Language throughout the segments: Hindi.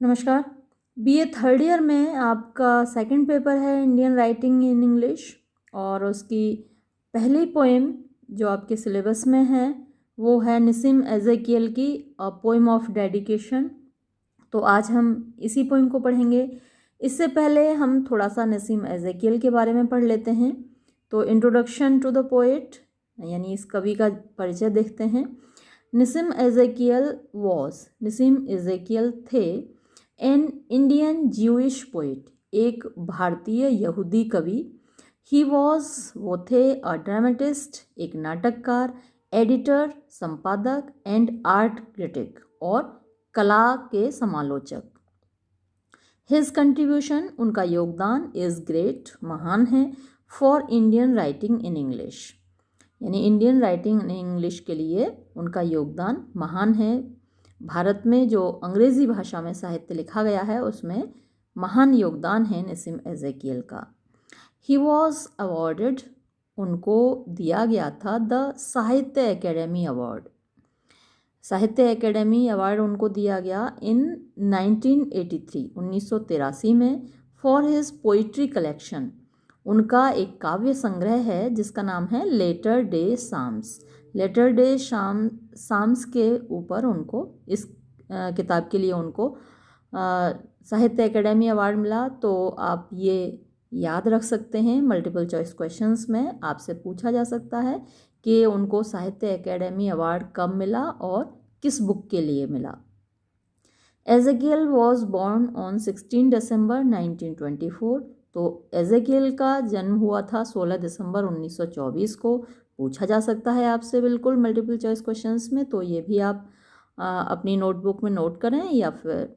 नमस्कार। बीए थर्ड ईयर में आपका सेकंड पेपर है इंडियन राइटिंग इन इंग्लिश, और उसकी पहली पोएम जो आपके सिलेबस में है वो है निसिम एजेकियल की अ पोएम ऑफ डेडिकेशन। तो आज हम इसी पोएम को पढ़ेंगे। इससे पहले हम थोड़ा सा निसिम एजेकियल के बारे में पढ़ लेते हैं। तो इंट्रोडक्शन टू द पोएट यानी इस कवि का परिचय देखते हैं। निसिम एजेकियल थे एन इंडियन ज्यूइश पोइट, एक भारतीय यहूदी कवि। वो थे अ ड्रामेटिस्ट, एक नाटककार, एडिटर, संपादक एंड आर्ट क्रिटिक और कला के समालोचक। हिज कंट्रीब्यूशन, उनका योगदान, इज ग्रेट, महान है, for Indian writing in English, यानी इंडियन राइटिंग इन इंग्लिश के लिए उनका योगदान महान है। भारत में जो अंग्रेज़ी भाषा में साहित्य लिखा गया है उसमें महान योगदान है निसिम एजेकियल का। ही वॉज अवॉर्डेड, उनको दिया गया था द साहित्य एकेडमी अवार्ड। साहित्य एकेडमी अवार्ड उनको दिया गया इन 1983 में फॉर हिज पोइट्री कलेक्शन। उनका एक काव्य संग्रह है जिसका नाम है latter day psalms. Latter day psalms के ऊपर उनको इस किताब के लिए उनको साहित्य एकेडमी अवार्ड मिला। तो आप ये याद रख सकते हैं, मल्टीपल चॉइस क्वेश्चंस में आपसे पूछा जा सकता है कि उनको साहित्य एकेडमी अवार्ड कब मिला और किस बुक के लिए मिला। एजेकियल वॉज बॉर्न ऑन 16 दिसंबर 1924। तो एजेकियल का जन्म हुआ था 16 दिसंबर 1924 को। पूछा जा सकता है आपसे बिल्कुल मल्टीपल चॉइस क्वेश्चंस में, तो ये भी आप अपनी नोटबुक में नोट करें, या फिर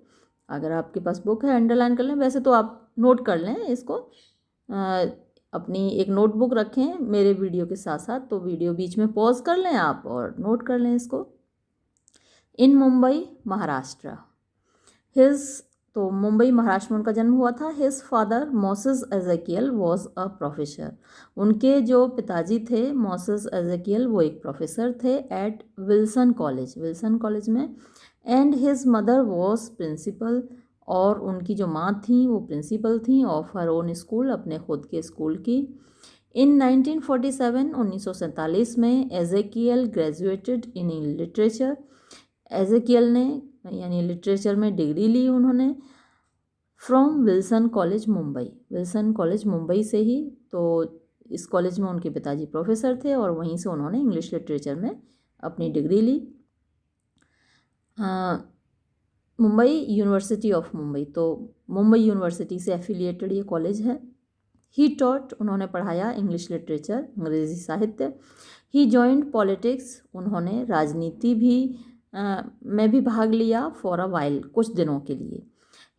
अगर आपके पास बुक है अंडरलाइन कर लें। वैसे तो आप नोट कर लें इसको, अपनी एक नोटबुक रखें मेरे वीडियो के साथ साथ, तो वीडियो बीच में पॉज कर लें आप और नोट कर लें इसको। इन मुंबई महाराष्ट्र, तो मुंबई महाराष्ट्र में उनका जन्म हुआ था। His father Moses Ezekiel was a professor. उनके जो पिताजी थे मोसेस एजेकियल, वो एक प्रोफेसर थे एट विल्सन कॉलेज में। And his mother was principal, और उनकी जो माँ थी वो प्रिंसिपल थी ऑफ हर ओन स्कूल, अपने खुद के स्कूल की। इन 1947 में Ezekiel graduated in literature. Ezekiel ने यानी लिटरेचर में डिग्री ली उन्होंने फ्रॉम विल्सन कॉलेज मुंबई से ही। तो इस कॉलेज में उनके पिताजी प्रोफेसर थे और वहीं से उन्होंने इंग्लिश लिटरेचर में अपनी डिग्री ली। मुंबई यूनिवर्सिटी ऑफ मुंबई, तो मुंबई यूनिवर्सिटी से एफिलिएटेड ये कॉलेज है। ही टॉट, उन्होंने पढ़ाया इंग्लिश लिटरेचर, अंग्रेज़ी साहित्य। ही जॉइंड पॉलिटिक्स, उन्होंने राजनीति में भी भाग लिया फॉर अ वाइल, कुछ दिनों के लिए।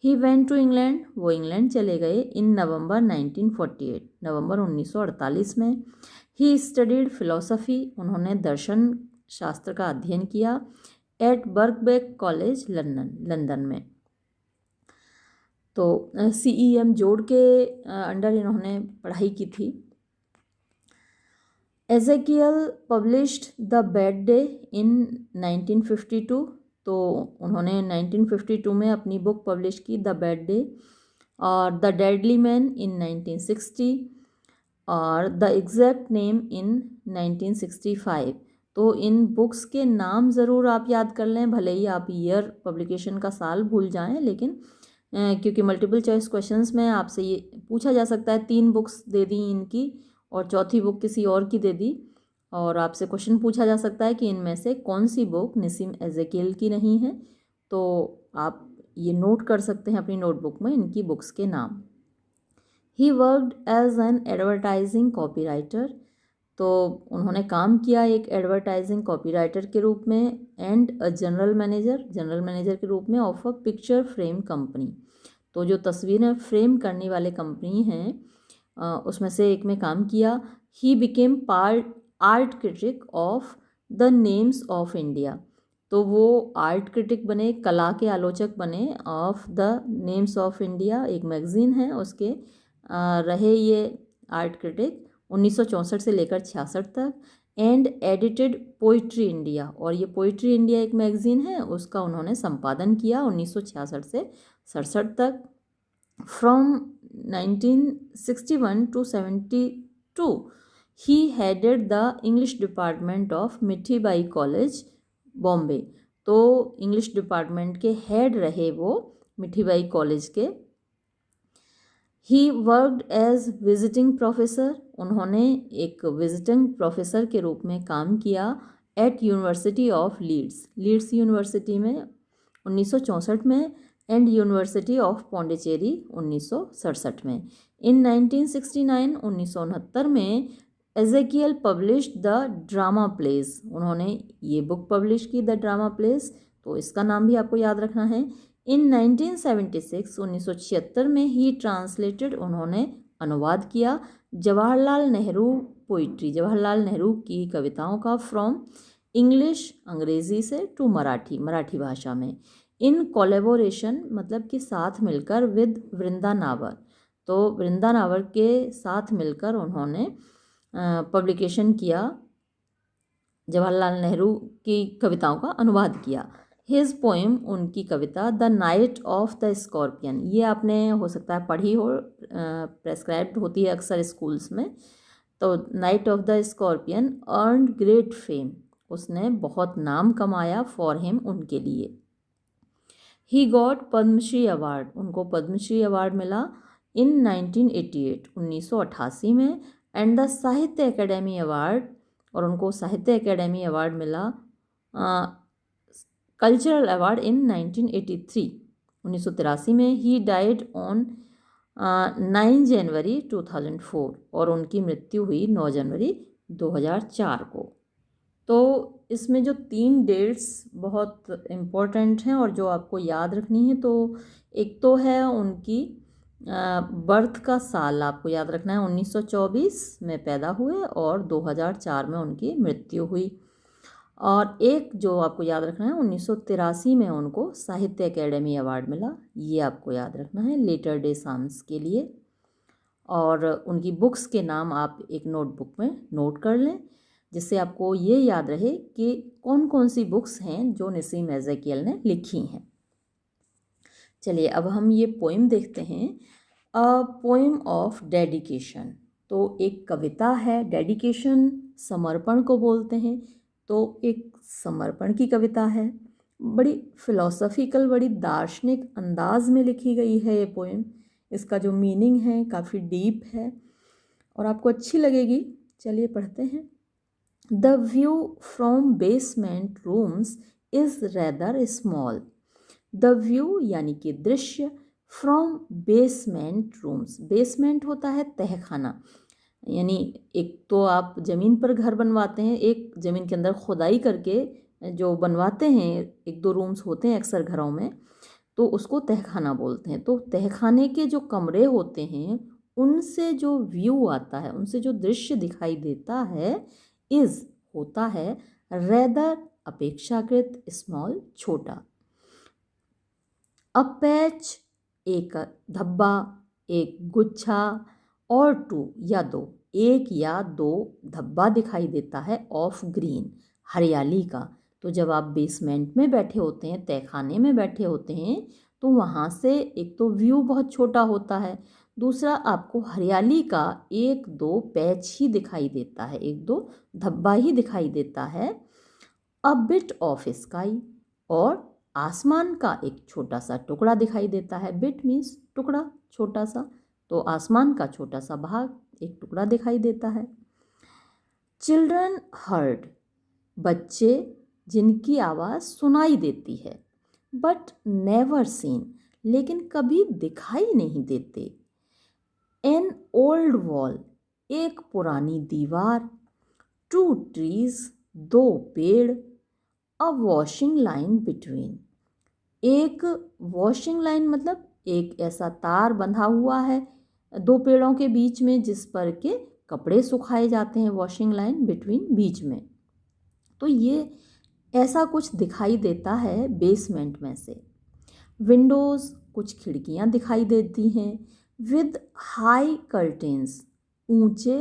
ही वेंट टू इंग्लैंड, वो इंग्लैंड चले गए इन नवंबर 1948 में। ही स्टडीड फिलोसफी, उन्होंने दर्शन शास्त्र का अध्ययन किया एट बर्कबेक कॉलेज लंदन में। तो CEM जोड़ के अंडर इन्होंने पढ़ाई की थी। Ezekiel published the bad day in 1952। तो उन्होंने 1952 में अपनी बुक पब्लिश की द बैड डे, और द डेडली मैन इन 1960, और द एग्जैक्ट नेम इन 1965। तो इन बुक्स के नाम ज़रूर आप याद कर लें, भले ही आप ईयर पब्लिकेशन का साल भूल जाएं, लेकिन क्योंकि मल्टीपल चॉइस क्वेश्चंस में आपसे ये पूछा जा सकता है, 3 बुक्स दे दी इनकी और चौथी बुक किसी और की दे दी, और आपसे क्वेश्चन पूछा जा सकता है कि इनमें से कौन सी बुक निसिम एजेकियल की नहीं है। तो आप ये नोट कर सकते हैं अपनी नोटबुक में इनकी बुक्स के नाम। He worked as an advertising copywriter. तो उन्होंने काम किया एक एडवर्टाइजिंग कॉपीराइटर के रूप में, एंड अ जनरल मैनेजर के रूप में of a picture frame company. तो जो तस्वीरें फ्रेम करने वाले कंपनी हैं उसमें से एक में काम किया। He became art critic of the names of India. तो वो आर्ट क्रिटिक बने, कला के आलोचक बने of the names of India, एक मैगजीन है उसके रहे ये आर्ट क्रिटिक 1964 से लेकर 66 तक। एंड एडिटेड पोइट्री इंडिया, और ये पोइट्री इंडिया एक मैगज़ीन है, उसका उन्होंने संपादन किया 1966 से 67 तक। From 1961 to 72 he headed the English department of Mithibai college Bombay. तो इंग्लिश डिपार्टमेंट के हेड रहे वो मिठीबाई कॉलेज के। He worked as visiting professor, उन्होंने एक विजिटिंग प्रोफेसर के रूप में काम किया at university of Leeds, Leeds university में 1964 में, एंड यूनिवर्सिटी ऑफ पौंडीचेरी 1967 में। इन 1969 1969 में Ezekiel published the drama plays, उन्होंने ये बुक पब्लिश की द ड्रामा प्लेज, तो इसका नाम भी आपको याद रखना है। इन 1976 1976 में ही ट्रांसलेटेड, उन्होंने अनुवाद किया जवाहरलाल नेहरू पोइट्री, जवाहरलाल नेहरू की कविताओं का, फ्रॉम इंग्लिश अंग्रेज़ी से टू मराठी, मराठी भाषा में। इन कोलेबोरेशन मतलब कि साथ मिलकर विद वृंदा नावर, तो वृंदा नावर के साथ मिलकर उन्होंने पब्लिकेशन किया, जवाहरलाल नेहरू की कविताओं का अनुवाद किया। हिज पोएम, उनकी कविता the night of the scorpion, ये आपने हो सकता है पढ़ी हो, प्रेस्क्राइब्ड होती है अक्सर स्कूल्स में। तो night of the scorpion earned great fame, उसने बहुत नाम कमाया फॉर हिम, उनके लिए। ही गॉट पद्मश्री अवार्ड, उनको पद्मश्री अवार्ड मिला इन 1988 1988 में, एंड द साहित्य अकेडमी अवार्ड, और उनको साहित्य अकेडमी अवार्ड मिला कल्चरल अवार्ड इन 1983 1983 में। ही डाइड ऑन 9 जनवरी 2004, और उनकी मृत्यु हुई 9 जनवरी 2004 को। तो इसमें जो 3 डेट्स बहुत इम्पोर्टेंट हैं और जो आपको याद रखनी है, तो एक तो है उनकी बर्थ का साल आपको याद रखना है, 1924 में पैदा हुए और 2004 में उनकी मृत्यु हुई। और एक जो आपको याद रखना है 1983 में उनको साहित्य अकेडमी अवार्ड मिला, ये आपको याद रखना है लेटर डे साम्स के लिए। और उनकी बुक्स के नाम आप एक नोटबुक में नोट कर लें, जिससे आपको ये याद रहे कि कौन कौन सी बुक्स हैं जो नसीम एजेकियल ने लिखी हैं। चलिए अब हम ये पोइम देखते हैं, अ पोइम ऑफ डेडिकेशन। तो एक कविता है, डेडिकेशन समर्पण को बोलते हैं, तो एक समर्पण की कविता है, बड़ी फिलोसॉफिकल, बड़ी दार्शनिक अंदाज में लिखी गई है ये पोइम। इसका जो मीनिंग है काफ़ी डीप है और आपको अच्छी लगेगी। चलिए पढ़ते हैं। The view from basement rooms is rather small, the view यानी कि दृश्य, फ्रॉम बेसमेंट रूम्स, बेसमेंट होता है तहखाना, यानी एक तो आप ज़मीन पर घर बनवाते हैं, एक ज़मीन के अंदर खुदाई करके जो बनवाते हैं, 1-2 रूम्स होते हैं अक्सर घरों में, तो उसको तहखाना बोलते हैं। तो तहखाने के जो कमरे होते हैं उनसे जो व्यू आता है, उनसे जो दृश्य दिखाई देता है, इज़ होता है रेदर अपेक्षाकृत, स्मॉल छोटा। अ पैच एक धब्बा, एक गुच्छा, और 2 या 2, 1 या 2 धब्बा दिखाई देता है ऑफ ग्रीन, हरियाली का। तो जब आप बेसमेंट में बैठे होते हैं, तहखाने में बैठे होते हैं, तो वहाँ से एक तो व्यू बहुत छोटा होता है, दूसरा आपको हरियाली का 1-2 पैच ही दिखाई देता है, 1-2 धब्बा ही दिखाई देता है। अ बिट ऑफ स्काई, और आसमान का एक छोटा सा टुकड़ा दिखाई देता है। बिट मीन्स टुकड़ा, छोटा सा, तो आसमान का छोटा सा भाग, एक टुकड़ा दिखाई देता है। चिल्ड्रन हर्ड, बच्चे जिनकी आवाज़ सुनाई देती है, बट नेवर सीन, लेकिन कभी दिखाई नहीं देते। एन ओल्ड वॉल, एक पुरानी दीवार। 2 ट्रीज, 2 पेड़। अ वॉशिंग लाइन बिटवीन, एक वॉशिंग लाइन मतलब एक ऐसा तार बंधा हुआ है 2 पेड़ों के बीच में, जिस पर के कपड़े सुखाए जाते हैं, वॉशिंग लाइन बिटवीन, बीच में। तो ये ऐसा कुछ दिखाई देता है बेसमेंट में से। विंडोज़, कुछ खिड़कियां दिखाई देती हैं। विद हाई कर्टेन्स, ऊंचे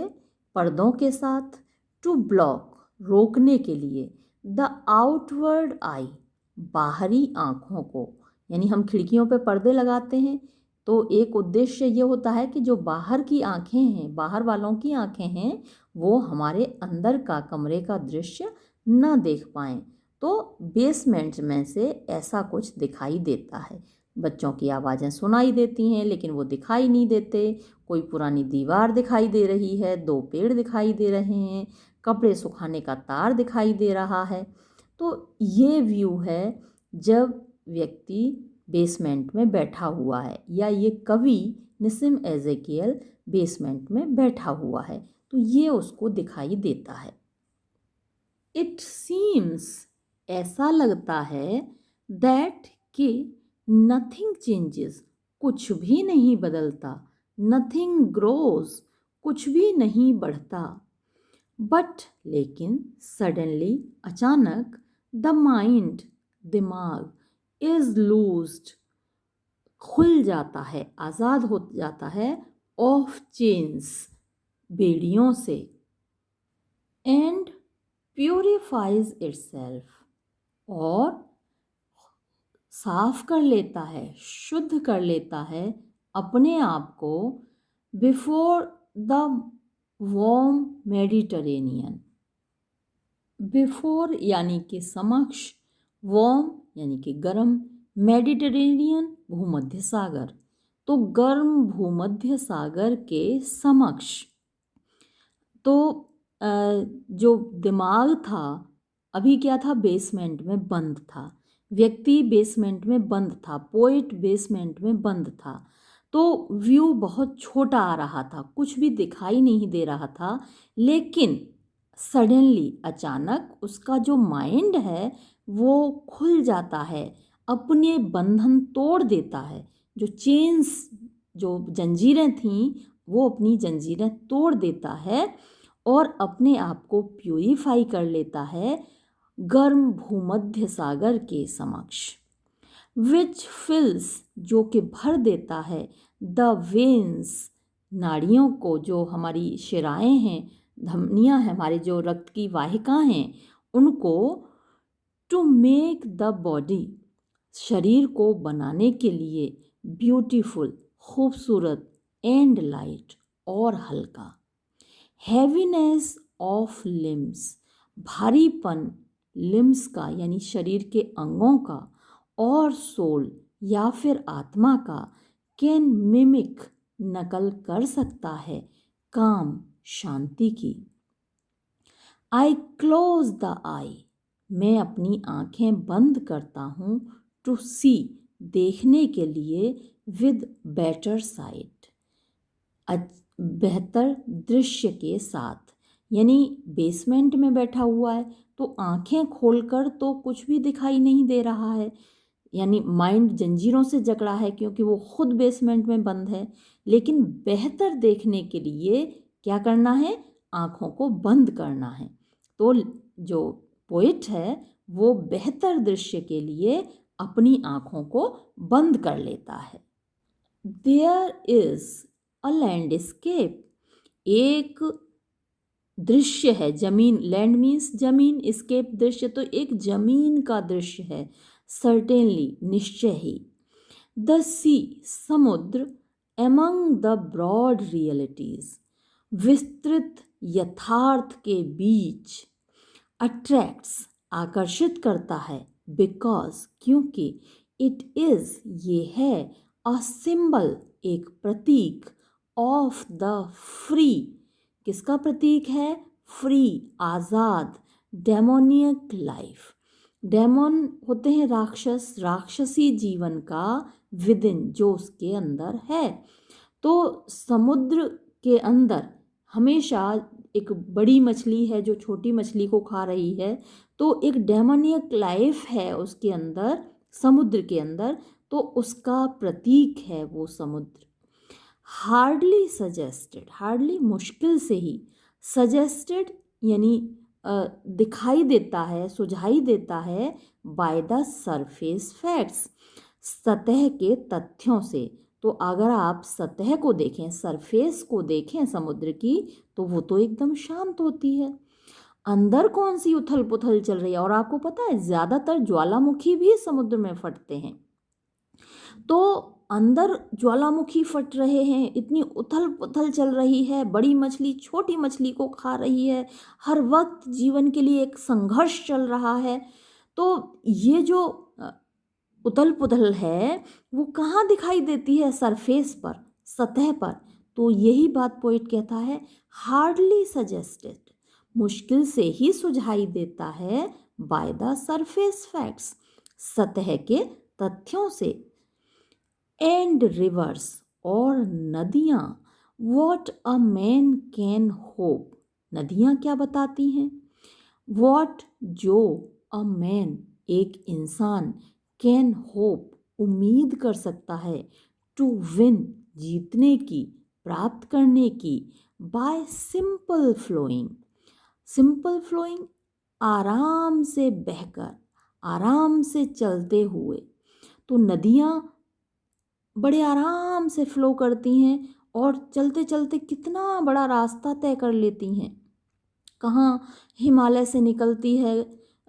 पर्दों के साथ। टू ब्लॉक, रोकने के लिए, द आउटवर्ड आई, बाहरी आँखों को, यानी हम खिड़कियों पे पर्दे लगाते हैं तो एक उद्देश्य ये होता है कि जो बाहर की आँखें हैं, बाहर वालों की आँखें हैं, वो हमारे अंदर का कमरे का दृश्य न देख पाएँ। तो बेसमेंट में से ऐसा कुछ दिखाई देता है। बच्चों की आवाज़ें सुनाई देती हैं लेकिन वो दिखाई नहीं देते। कोई पुरानी दीवार दिखाई दे रही है, 2 पेड़ दिखाई दे रहे हैं, कपड़े सुखाने का तार दिखाई दे रहा है। तो ये व्यू है जब व्यक्ति बेसमेंट में बैठा हुआ है, या ये कवि निसिम एजेकियल बेसमेंट में बैठा हुआ है, तो ये उसको दिखाई देता है। इट सीम्स, ऐसा लगता है, दैट कि नथिंग चेंजेस, कुछ भी नहीं बदलता, नथिंग ग्रोज, कुछ भी नहीं बढ़ता, बट लेकिन सडनली, अचानक, द माइंड, दिमाग, इज लूज्ड, खुल जाता है, आज़ाद हो जाता है, ऑफ चेन्स, बेड़ियों से, एंड प्यूरिफाइज इटसेल्फ, और साफ कर लेता है, शुद्ध कर लेता है अपने आप को, before the warm Mediterranean, before यानी कि समक्ष, वार्म यानी कि गर्म, मेडिटरेनियन भूमध्य सागर, तो गर्म भूमध्य सागर के समक्ष। तो जो दिमाग था अभी क्या था, बेसमेंट में बंद था, व्यक्ति बेसमेंट में बंद था, पोएट बेसमेंट में बंद था, तो व्यू बहुत छोटा आ रहा था, कुछ भी दिखाई नहीं दे रहा था, लेकिन सडनली, अचानक, उसका जो माइंड है वो खुल जाता है, अपने बंधन तोड़ देता है, जो चेन्स, जो जंजीरें थीं वो अपनी जंजीरें तोड़ देता है और अपने आप को प्यूरिफाई कर लेता है गर्म भूमध्य सागर के समक्ष, विच फिल्स, जो कि भर देता है, द वेन्स, नाड़ियों को, जो हमारी शिराएं हैं, धमनियां हैं, हमारे जो रक्त की वाहिकाएं हैं, उनको, टू मेक द बॉडी, शरीर को बनाने के लिए, ब्यूटीफुल, खूबसूरत, एंड लाइट, और हल्का, हैवीनेस ऑफ लिम्स, भारीपन लिम्स का यानी शरीर के अंगों का, और सोल या फिर आत्मा का, कैन मिमिक, नकल कर सकता है, काम, शांति की। आई क्लोज द आई, मैं अपनी आँखें बंद करता हूँ, टू सी, देखने के लिए, विद बेटर साइट, बेहतर दृश्य के साथ, यानी बेसमेंट में बैठा हुआ है तो आंखें खोलकर तो कुछ भी दिखाई नहीं दे रहा है, यानी माइंड जंजीरों से जकड़ा है क्योंकि वो खुद बेसमेंट में बंद है, लेकिन बेहतर देखने के लिए क्या करना है, आँखों को बंद करना है। तो जो पोइट है वो बेहतर दृश्य के लिए अपनी आँखों को बंद कर लेता है। देयर इज अ लैंडस्केप, एक दृश्य है, जमीन, लैंड मीन्स जमीन, स्केप दृश्य, तो एक जमीन का दृश्य है, सर्टेनली, निश्चय ही, द सी, समुद्र, एमंग द ब्रॉड रियलिटीज, विस्तृत यथार्थ के बीच, अट्रैक्ट्स, आकर्षित करता है, बिकॉज, क्योंकि, इट इज, ये है, अ सिंबल, एक प्रतीक, ऑफ द फ्री, किसका प्रतीक है, फ्री, आज़ाद, डेमोनियक लाइफ, डेमोन होते हैं राक्षस, राक्षसी जीवन का, विदिन, जो उसके अंदर है। तो समुद्र के अंदर हमेशा एक बड़ी मछली है जो छोटी मछली को खा रही है, तो एक डेमोनियक लाइफ है उसके अंदर, समुद्र के अंदर, तो उसका प्रतीक है वो समुद्र। हार्डली सजेस्टेड, हार्डली मुश्किल से ही, सजेस्टेड यानी दिखाई देता है, सुझाई देता है, बाय द सरफेस फैक्ट्स, सतह के तथ्यों से। तो अगर आप सतह को देखें, सरफेस को देखें समुद्र की, तो वो तो एकदम शांत होती है। अंदर कौन सी उथल पुथल चल रही है। और आपको पता है ज़्यादातर ज्वालामुखी भी समुद्र में फटते हैं। तो अंदर ज्वालामुखी फट रहे हैं, इतनी उथल पुथल चल रही है, बड़ी मछली छोटी मछली को खा रही है, हर वक्त जीवन के लिए एक संघर्ष चल रहा है। तो ये जो उथल पुथल है वो कहाँ दिखाई देती है, सरफेस पर, सतह पर। तो यही बात पोइट कहता है, हार्डली सजेस्टेड, मुश्किल से ही सुझाई देता है, बाय द सरफेस फैक्ट्स, सतह के तथ्यों से। एंड रिवर्स, और नदियाँ, what a man can hope, नदियाँ क्या बताती हैं, वॉट जो अ मैन एक इंसान, कैन होप उम्मीद कर सकता है, टू विन जीतने की, प्राप्त करने की, by simple flowing, simple flowing आराम से बहकर, आराम से चलते हुए। तो नदियाँ बड़े आराम से फ्लो करती हैं और चलते चलते कितना बड़ा रास्ता तय कर लेती हैं। कहाँ हिमालय से निकलती है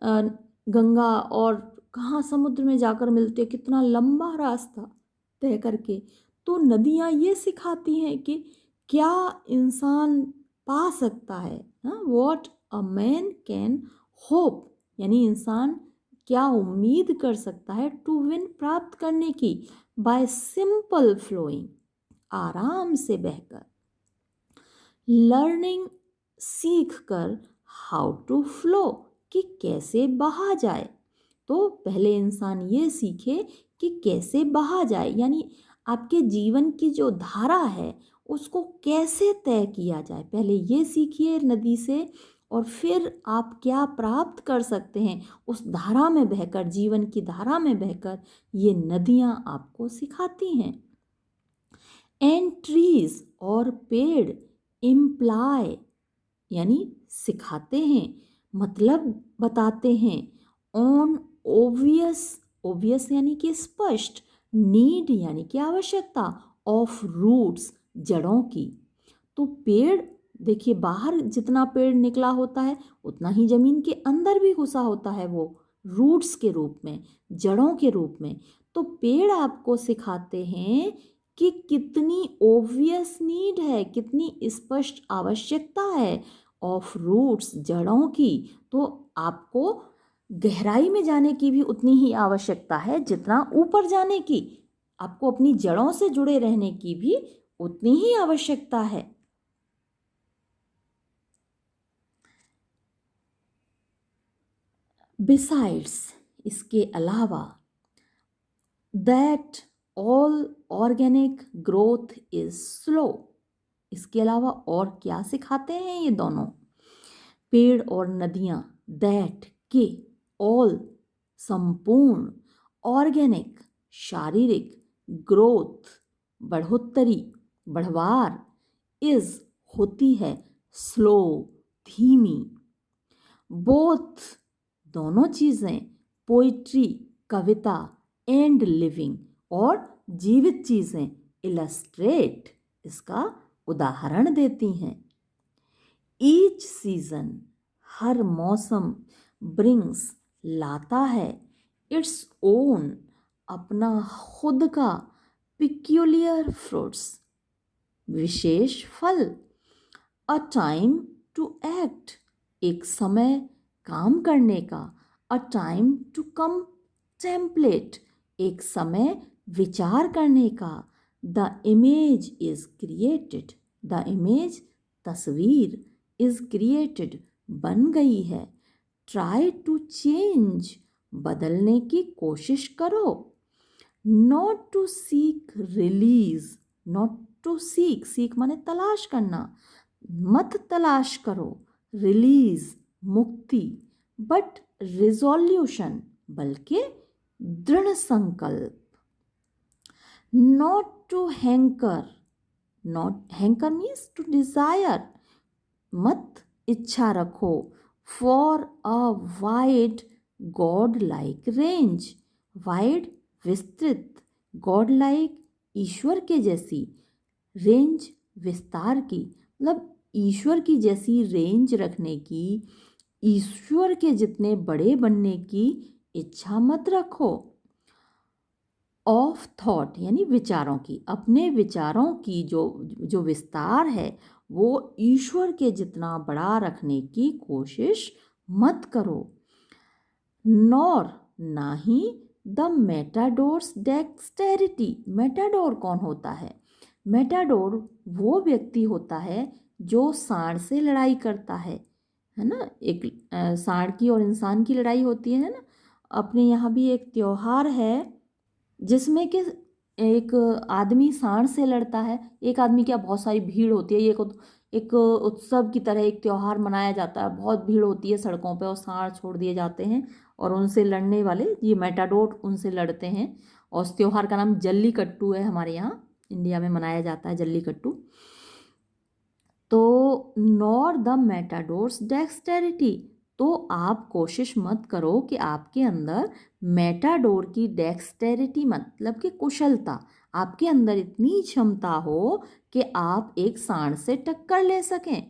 गंगा, और कहाँ समुद्र में जाकर मिलती है, कितना लंबा रास्ता तय करके। तो नदियाँ ये सिखाती हैं कि क्या इंसान पा सकता है, what a man can hope, यानी इंसान क्या उम्मीद कर सकता है, टू विन प्राप्त करने की, बाय सिंपल फ्लोइंग आराम से बहकर, लर्निंग सीख कर, हाउ टू फ्लो कि कैसे बहा जाए। तो पहले इंसान ये सीखे कि कैसे बहा जाए, यानी आपके जीवन की जो धारा है उसको कैसे तय किया जाए। पहले ये सीखिए नदी से, और फिर आप क्या प्राप्त कर सकते हैं उस धारा में बहकर, जीवन की धारा में बहकर, ये नदियाँ आपको सिखाती हैं। एंड ट्रीज, और पेड़, इम्प्लाई, यानी सिखाते हैं, मतलब बताते हैं, ऑन ओबियस, ओबियस यानी कि स्पष्ट, नीड यानी कि आवश्यकता, ऑफ रूट्स जड़ों की। तो पेड़ देखिए, बाहर जितना पेड़ निकला होता है उतना ही जमीन के अंदर भी घुसा होता है, वो रूट्स के रूप में, जड़ों के रूप में। तो पेड़ आपको सिखाते हैं कि कितनी ओबियस नीड है, कितनी स्पष्ट आवश्यकता है ऑफ रूट्स जड़ों की। तो आपको गहराई में जाने की भी उतनी ही आवश्यकता है जितना ऊपर जाने की, आपको अपनी जड़ों से जुड़े रहने की भी उतनी ही आवश्यकता है। बिसाइड्स, इसके अलावा, that all organic growth is slow, इसके अलावा और क्या सिखाते हैं ये दोनों पेड़ और नदियाँ, दैट के, ऑल संपूर्ण, ऑर्गेनिक शारीरिक, ग्रोथ बढ़ोतरी, बढ़वार, इज होती है, स्लो धीमी, बोथ दोनों चीज़ें, पोइट्री कविता, एंड लिविंग और जीवित चीज़ें, इलस्ट्रेट इसका उदाहरण देती हैं। ईच सीजन, हर मौसम, ब्रिंग्स लाता है, इट्स ओन अपना खुद का, पिक्यूलियर फ्रूट्स विशेष फल, अ टाइम टू एक्ट एक समय काम करने का, अ टाइम टू कंटेम्पलेट एक समय विचार करने का, the image is created, the image तस्वीर, इज क्रिएटेड बन गई है, ट्राई टू चेंज बदलने की कोशिश करो, not to seek release, not to seek, seek माने तलाश करना, मत तलाश करो, रिलीज मुक्ति, बट रिजोल्यूशन बल्कि दृढ़ संकल्प, not to hanker, not hanker means to desire, मत इच्छा रखो, for a wide god like range, wide विस्तृत, गॉड लाइक ईश्वर के जैसी, रेंज विस्तार की, मतलब ईश्वर की जैसी रेंज रखने की, ईश्वर के जितने बड़े बनने की इच्छा मत रखो। ऑफ थॉट यानी विचारों की, अपने विचारों की जो विस्तार है वो ईश्वर के जितना बड़ा रखने की कोशिश मत करो। नॉर ना ही द मेटाडोर्स डेक्सटेरिटी। मेटाडोर कौन होता है? मेटाडोर वो व्यक्ति होता है जो सांड से लड़ाई करता है ना। एक सांड की और इंसान की लड़ाई होती है ना। अपने यहाँ भी एक त्योहार है जिसमें कि एक आदमी सांड से लड़ता है। एक आदमी क्या, बहुत सारी भीड़ होती है। ये एक उत्सव की तरह एक त्योहार मनाया जाता है, बहुत भीड़ होती है सड़कों पे और सांड छोड़ दिए जाते हैं और उनसे लड़ने वाले ये मेटाडोर उनसे लड़ते हैं। और उस त्योहार का नाम जल्लीकट्टू है। हमारे यहाँ इंडिया में मनाया जाता है जल्लीकट्टू। तो नॉर द मेटाडोर्स डेक्सटेरिटी, तो आप कोशिश मत करो कि आपके अंदर मेटाडोर की डेक्सटेरिटी मतलब कि कुशलता, आपके अंदर इतनी क्षमता हो कि आप एक सांड से टक्कर ले सकें।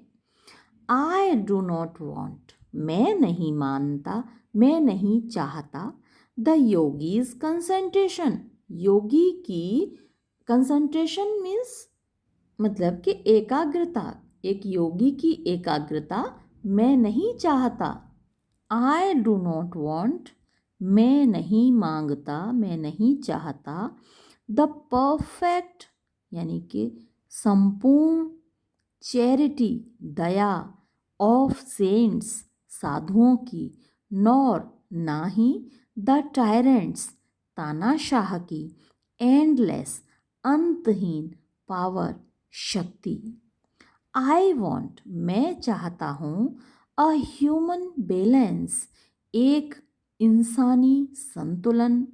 आई डू नॉट वॉन्ट, मैं नहीं मानता, मैं नहीं चाहता। द योगीज कंसंट्रेशन, योगी की कंसंट्रेशन मीन्स मतलब कि एकाग्रता, एक योगी की एकाग्रता मैं नहीं चाहता। आई डू नॉट वॉन्ट, मैं नहीं मांगता, मैं नहीं चाहता। द परफेक्ट यानी कि संपूर्ण, चैरिटी दया, ऑफ सेंट्स साधुओं की, नॉर ना ही द टायरेंट्स तानाशाह की, एंडलेस अंतहीन पावर शक्ति। आई वॉन्ट मैं चाहता हूँ, अ ह्यूमन बैलेंस एक इंसानी संतुलन,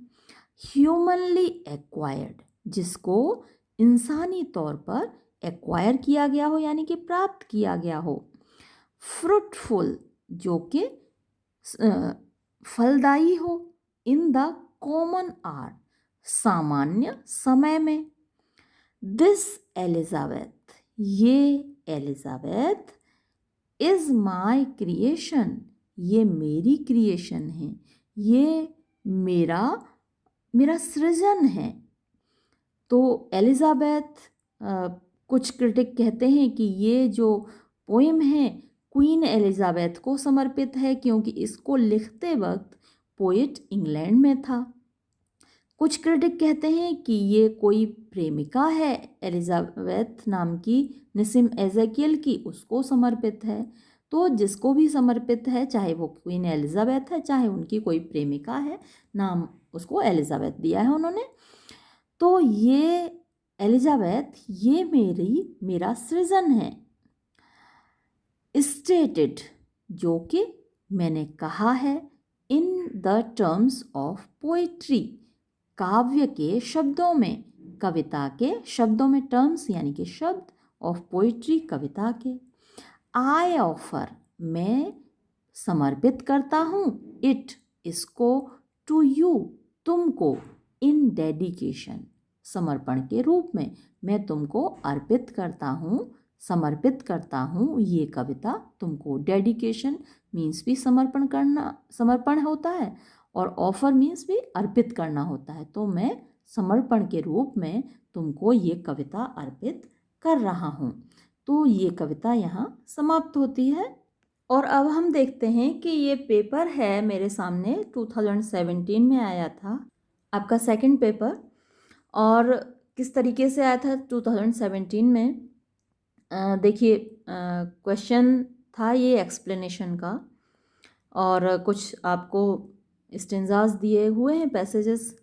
ह्यूमनली एक्वायर्ड जिसको इंसानी तौर पर एक्वायर किया गया हो यानी कि प्राप्त किया गया हो, फ्रूटफुल जो कि फलदायी हो, इन द कॉमन आर सामान्य समय में। दिस एलिजाबेथ, ये एलिजाबेथ, इज़ माई क्रिएशन, ये मेरी क्रिएशन है, ये मेरा मेरा सृजन है। तो एलिजाबेथ, कुछ क्रिटिक कहते हैं कि ये जो पोएम है क्वीन एलिजाबेथ को समर्पित है क्योंकि इसको लिखते वक्त पोइट इंग्लैंड में था। कुछ क्रिटिक कहते हैं कि ये कोई प्रेमिका है एलिजाबेथ नाम की, निसिम एजेकियल की, उसको समर्पित है। तो जिसको भी समर्पित है, चाहे वो क्वीन एलिजाबेथ है चाहे उनकी कोई प्रेमिका है, नाम उसको एलिजाबेथ दिया है उन्होंने। तो ये एलिजाबेथ ये मेरा सृजन है। स्टेटेड जो कि मैंने कहा है, in the terms of poetry काव्य के शब्दों में, कविता के शब्दों में, टर्म्स यानी कि शब्द, ऑफ पोइट्री कविता के। आई ऑफर मैं समर्पित करता हूँ, इट इसको, टू यू तुमको, इन डेडिकेशन समर्पण के रूप में, मैं तुमको अर्पित करता हूँ, समर्पित करता हूँ ये कविता तुमको। डेडिकेशन मीन्स भी समर्पण करना, समर्पण होता है, और ऑफर मीन्स भी अर्पित करना होता है। तो मैं समर्पण के रूप में तुमको ये कविता अर्पित कर रहा हूँ। तो ये कविता यहाँ समाप्त होती है। और अब हम देखते हैं कि ये पेपर है मेरे सामने 2017 में आया था, आपका सेकंड पेपर। और किस तरीके से आया था 2017 में, देखिए क्वेश्चन था ये एक्सप्लेनेशन का, और कुछ आपको स्टेंजास दिए हुए हैं पैसेजेस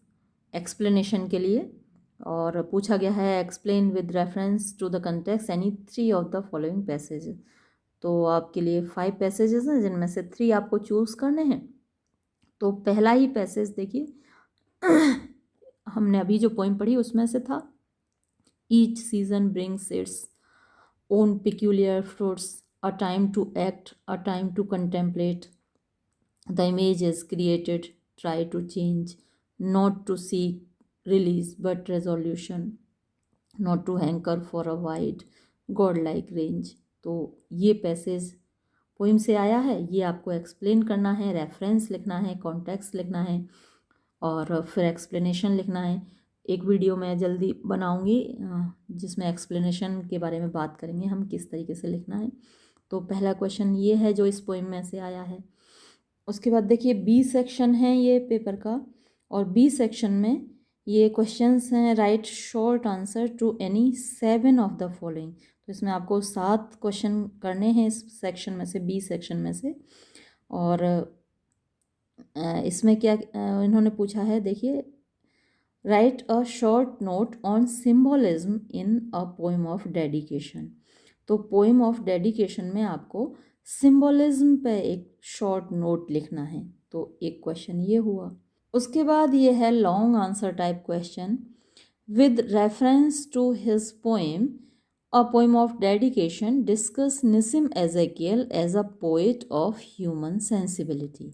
एक्सप्लेनेशन के लिए, और पूछा गया है explain with reference to the context any 3 of the following passages. तो आपके लिए 5 पैसेजेस हैं जिनमें से 3 आपको चूज़ करने हैं। तो पहला ही पैसेज देखिए, हमने अभी जो पोइम पढ़ी उसमें से था, each season brings its own peculiar fruits, a time to act, a time to contemplate. The image is created, try to change, not to seek release but resolution, not to hanker for a wide godlike range. तो ये पैसेज पोइम से आया है ये आपको एक्सप्लेन करना है, रेफरेंस लिखना है, कॉन्टेक्स्ट लिखना है और फिर एक्सप्लेनेशन लिखना है। एक वीडियो मैं जल्दी बनाऊंगी जिसमें एक्सप्लेनेशन के बारे में बात करेंगे हम किस तरीके से लिखना है। तो पहला क्वेश्चन ये है जो इस पोइम में से आया है। उसके बाद देखिए बी सेक्शन है ये पेपर का, और बी सेक्शन में ये क्वेश्चंस हैं, write short answer to any 7 of the following. तो इसमें आपको 7 क्वेश्चन करने हैं इस सेक्शन में से, बी सेक्शन में से। और इसमें क्या इन्होंने पूछा है, देखिए right a short note on symbolism in a poem of dedication. तो पोइम ऑफ डेडिकेशन में आपको सिम्बोलिज्म पे एक शॉर्ट नोट लिखना है। तो एक क्वेश्चन ये हुआ। उसके बाद ये है long answer type question with reference to his poem a poem of dedication discuss Nissim Ezekiel as a poet of human sensibility.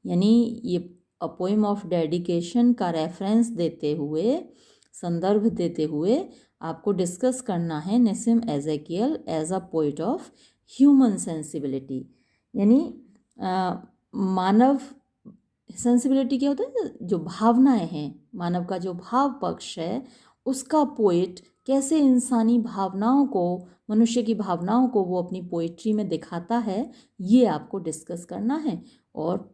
यानी ये अ पोएम ऑफ डेडिकेशन का रेफरेंस देते हुए, संदर्भ देते हुए आपको डिस्कस करना है Nissim Ezekiel as a poet of human sensibility. यानी मानव सेंसिबिलिटी क्या होता है, जो भावनाएं हैं, मानव का जो भाव पक्ष है उसका पोएट कैसे इंसानी भावनाओं को, मनुष्य की भावनाओं को वो अपनी पोइट्री में दिखाता है, ये आपको डिस्कस करना है। और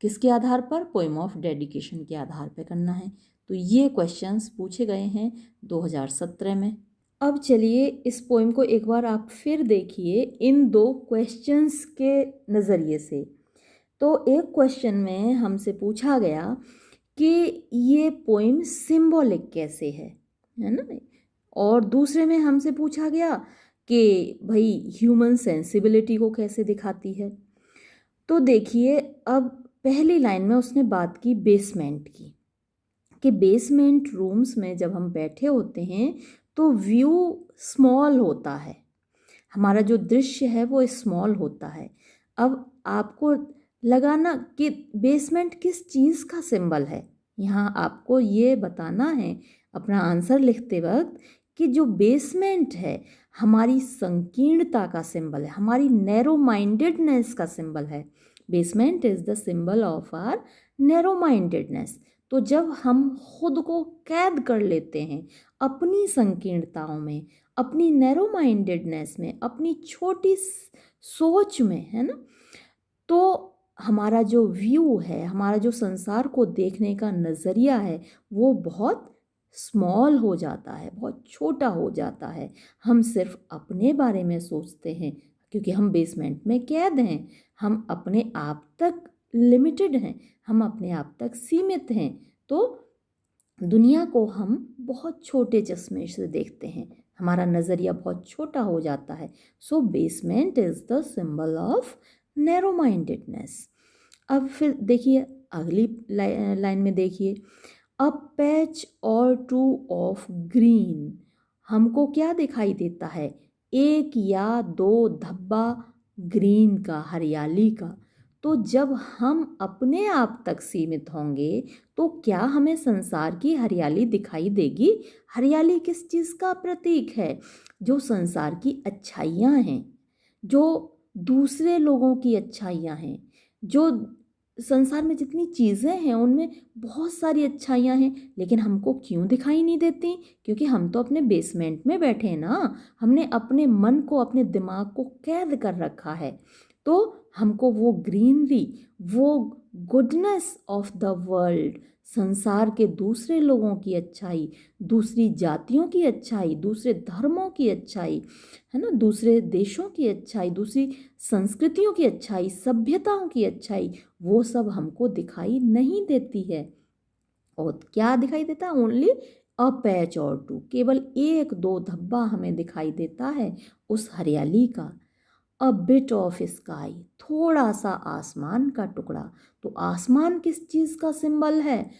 किसके आधार पर, पोएम ऑफ डेडिकेशन के आधार पर करना है। तो ये क्वेश्चंस पूछे गए हैं 2017 में। अब चलिए इस पोएम को एक बार आप फिर देखिए इन 2 क्वेश्चंस के नज़रिए से। तो एक क्वेश्चन में हमसे पूछा गया कि ये पोइम सिंबॉलिक कैसे है ना, और दूसरे में हमसे पूछा गया कि भाई ह्यूमन सेंसिबिलिटी को कैसे दिखाती है। तो देखिए अब पहली लाइन में उसने बात की बेसमेंट की, कि बेसमेंट रूम्स में जब हम बैठे होते हैं तो व्यू स्मॉल होता है, हमारा जो दृश्य है वो स्मॉल होता है। अब आपको लगाना कि बेसमेंट किस चीज़ का सिंबल है, यहाँ आपको ये बताना है अपना आंसर लिखते वक्त कि जो बेसमेंट है हमारी संकीर्णता का सिंबल है, हमारी नैरो माइंडेडनेस का सिंबल है। Basement is the symbol of our narrow mindedness. तो जब हम खुद को कैद कर लेते हैं अपनी संकीर्णताओं में, अपनी नैरो माइंडेडनेस में, अपनी छोटी सोच में, है ना, तो हमारा जो व्यू है, हमारा जो संसार को देखने का नज़रिया है वो बहुत स्मॉल हो जाता है, बहुत छोटा हो जाता है। हम सिर्फ अपने बारे में सोचते हैं क्योंकि हम बेसमेंट में कैद हैं, हम अपने आप तक लिमिटेड हैं, हम अपने आप तक सीमित हैं। तो दुनिया को हम बहुत छोटे चश्मे से देखते हैं, हमारा नज़रिया बहुत छोटा हो जाता है। So basement is the symbol of narrow mindedness. अब फिर देखिए अगली लाइन में देखिए, अ पैच और 2 ऑफ ग्रीन, हमको क्या दिखाई देता है, 1 या 2 धब्बा ग्रीन का, हरियाली का। तो जब हम अपने आप तक सीमित होंगे तो क्या हमें संसार की हरियाली दिखाई देगी? हरियाली किस चीज़ का प्रतीक है? जो संसार की अच्छाइयाँ हैं, जो दूसरे लोगों की अच्छाइयाँ हैं, जो संसार में जितनी चीज़ें हैं उनमें बहुत सारी अच्छाइयाँ हैं, लेकिन हमको क्यों दिखाई नहीं देती? क्योंकि हम तो अपने बेसमेंट में बैठे हैं ना, हमने अपने मन को, अपने दिमाग को कैद कर रखा है। तो हमको वो ग्रीनरी, वो गुडनेस ऑफ द वर्ल्ड, संसार के दूसरे लोगों की अच्छाई, दूसरी जातियों की अच्छाई, दूसरे धर्मों की अच्छाई, है ना, दूसरे देशों की अच्छाई, दूसरी संस्कृतियों की अच्छाई, सभ्यताओं की अच्छाई, वो सब हमको दिखाई नहीं देती है। और क्या दिखाई देता है? ओनली अ पैच और 2, केवल 1-2 धब्बा हमें दिखाई देता है उस हरियाली का। अ बिट ऑफ स्काई, थोड़ा सा आसमान का टुकड़ा। तो आसमान किस चीज़ का सिंबल है?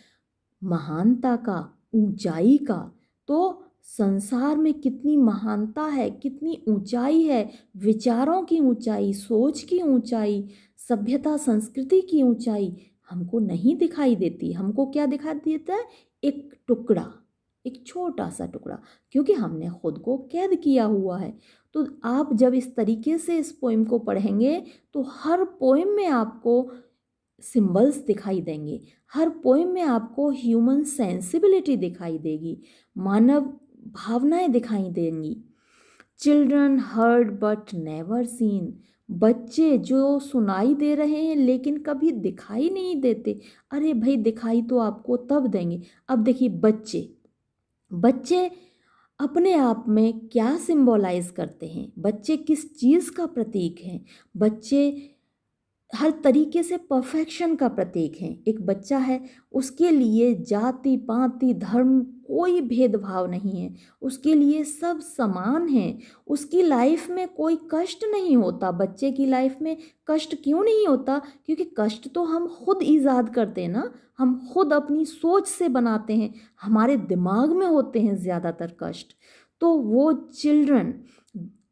महानता का, ऊंचाई का। तो संसार में कितनी महानता है, कितनी ऊंचाई है, विचारों की ऊंचाई, सोच की ऊंचाई, सभ्यता संस्कृति की ऊंचाई हमको नहीं दिखाई देती। हमको क्या दिखाई देता है? एक टुकड़ा, एक छोटा सा टुकड़ा, क्योंकि हमने खुद को कैद किया हुआ है। तो आप जब इस तरीके से इस पोइम को पढ़ेंगे तो हर पोइम में आपको सिंबल्स दिखाई देंगे, हर पोइम में आपको ह्यूमन सेंसिबिलिटी दिखाई देगी, मानव भावनाएं दिखाई देंगी। Children heard but never seen, बच्चे जो सुनाई दे रहे हैं लेकिन कभी दिखाई नहीं देते। अरे भाई, दिखाई तो आपको तब देंगे। अब देखिए, बच्चे बच्चे अपने आप में क्या सिंबलाइज करते हैं, बच्चे किस चीज़ का प्रतीक हैं? बच्चे हर तरीके से परफेक्शन का प्रतीक है। एक बच्चा है, उसके लिए जाति पाति धर्म कोई भेदभाव नहीं है, उसके लिए सब समान है, उसकी लाइफ में कोई कष्ट नहीं होता। बच्चे की लाइफ में कष्ट क्यों नहीं होता? क्योंकि कष्ट तो हम खुद ईजाद करते हैं ना, हम खुद अपनी सोच से बनाते हैं, हमारे दिमाग में होते हैं ज़्यादातर कष्ट। तो वो children,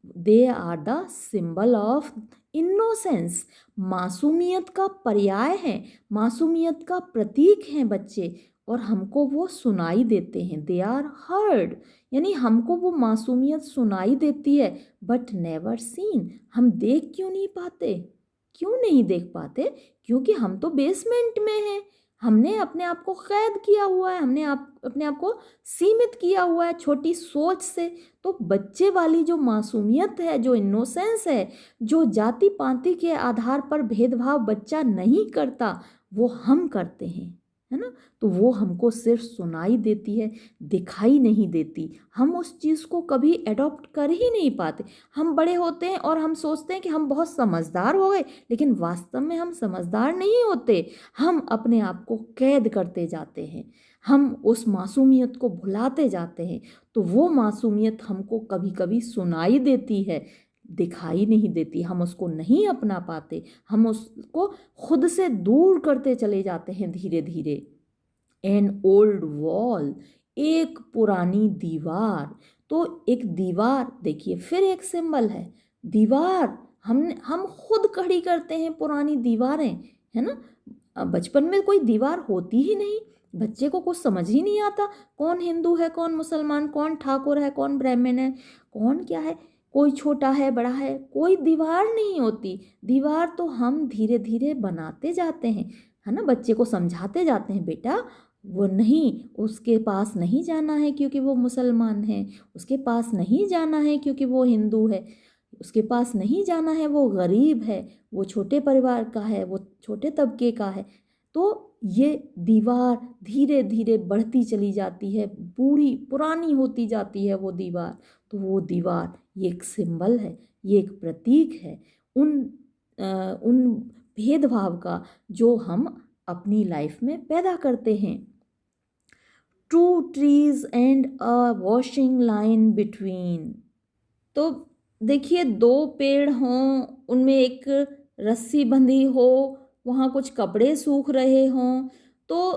they are the symbol of innocence, मासूमियत का पर्याय है, मासूमियत का प्रतीक हैं बच्चे, और हमको वो सुनाई देते हैं। दे आर हर्ड, यानी हमको वो मासूमियत सुनाई देती है, बट नेवर सीन, हम देख क्यों नहीं पाते? क्यों नहीं देख पाते? क्योंकि हम तो बेसमेंट में हैं, हमने अपने आप को कैद किया हुआ है, हमने अपने आप को सीमित किया हुआ है छोटी सोच से। तो बच्चे वाली जो मासूमियत है, जो इनोसेंस है, जो जाति पाति के आधार पर भेदभाव बच्चा नहीं करता, वो हम करते हैं, है ना। तो वो हमको सिर्फ सुनाई देती है, दिखाई नहीं देती। हम उस चीज़ को कभी एडॉप्ट कर ही नहीं पाते। हम बड़े होते हैं और हम सोचते हैं कि हम बहुत समझदार हो गए, लेकिन वास्तव में हम समझदार नहीं होते। हम अपने आप को कैद करते जाते हैं, हम उस मासूमियत को भुलाते जाते हैं। तो वो मासूमियत हमको कभी कभी सुनाई देती है, दिखाई नहीं देती। हम उसको नहीं अपना पाते, हम उसको खुद से दूर करते चले जाते हैं धीरे धीरे। एन ओल्ड वॉल, एक पुरानी दीवार। तो एक दीवार, देखिए फिर एक सिंबल है, दीवार। हम खुद खड़ी करते हैं पुरानी दीवारें, है ना। बचपन में कोई दीवार होती ही नहीं, बच्चे को कुछ समझ ही नहीं आता, कौन हिंदू है, कौन मुसलमान, कौन ठाकुर है, कौन ब्राह्मण है, कौन क्या है, कोई छोटा है बड़ा है, कोई दीवार नहीं होती। दीवार तो हम धीरे धीरे बनाते जाते हैं, है ना। बच्चे को समझाते जाते हैं, बेटा वो नहीं, उसके पास नहीं जाना है क्योंकि वो मुसलमान है, उसके पास नहीं जाना है क्योंकि वो हिंदू है, उसके पास नहीं जाना है, वो गरीब है, वो छोटे परिवार का है, वो छोटे तबके का है। तो ये दीवार धीरे धीरे बढ़ती चली जाती है, बूढ़ी पुरानी होती जाती है वो दीवार। तो वो दीवार, ये एक सिंबल है, ये एक प्रतीक है उन भेदभाव का जो हम अपनी लाइफ में पैदा करते हैं। Two trees and a washing line between. तो देखिए, दो पेड़ हों, उनमें एक रस्सी बंधी हो, वहाँ कुछ कपड़े सूख रहे हों, तो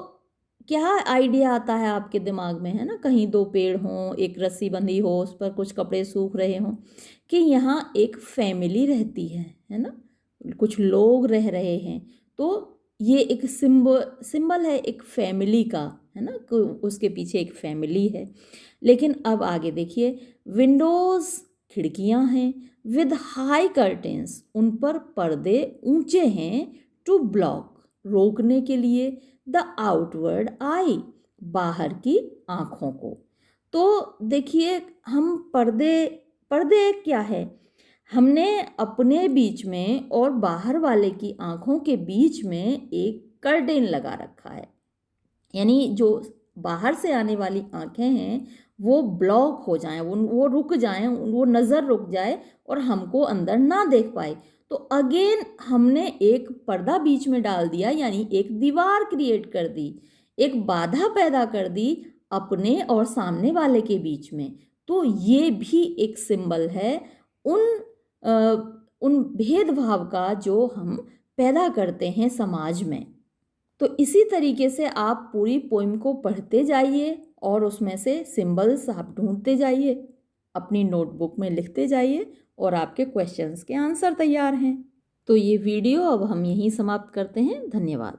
क्या आइडिया आता है आपके दिमाग में, है ना। कहीं दो पेड़ हों, एक रस्सी बंधी हो, उस पर कुछ कपड़े सूख रहे हों, कि यहाँ एक फैमिली रहती है ना, कुछ लोग रह रहे हैं। तो ये एक सिंबल है एक फैमिली का, है ना, उसके पीछे एक फैमिली है। लेकिन अब आगे देखिए, विंडोज़, खिड़कियां हैं, विद हाई कर्टेंस, उन पर पर्दे ऊंचे हैं, टू ब्लॉक, रोकने के लिए, द आउटवर्ड आई, बाहर की आँखों को। तो देखिए, हम पर्दे क्या है, हमने अपने बीच में और बाहर वाले की आँखों के बीच में एक कर्टेन लगा रखा है, यानी जो बाहर से आने वाली आँखें हैं वो ब्लॉक हो जाएं, वो रुक जाएं, वो नज़र रुक जाए और हमको अंदर ना देख पाए। तो अगेन हमने एक पर्दा बीच में डाल दिया, यानी एक दीवार क्रिएट कर दी, एक बाधा पैदा कर दी अपने और सामने वाले के बीच में। तो ये भी एक सिंबल है उन भेदभाव का जो हम पैदा करते हैं समाज में। तो इसी तरीके से आप पूरी पोइम को पढ़ते जाइए और उसमें से सिंबल्स आप ढूंढते जाइए, अपनी नोटबुक में लिखते जाइए, और आपके क्वेश्चंस के आंसर तैयार हैं। तो ये वीडियो अब हम यहीं समाप्त करते हैं। धन्यवाद।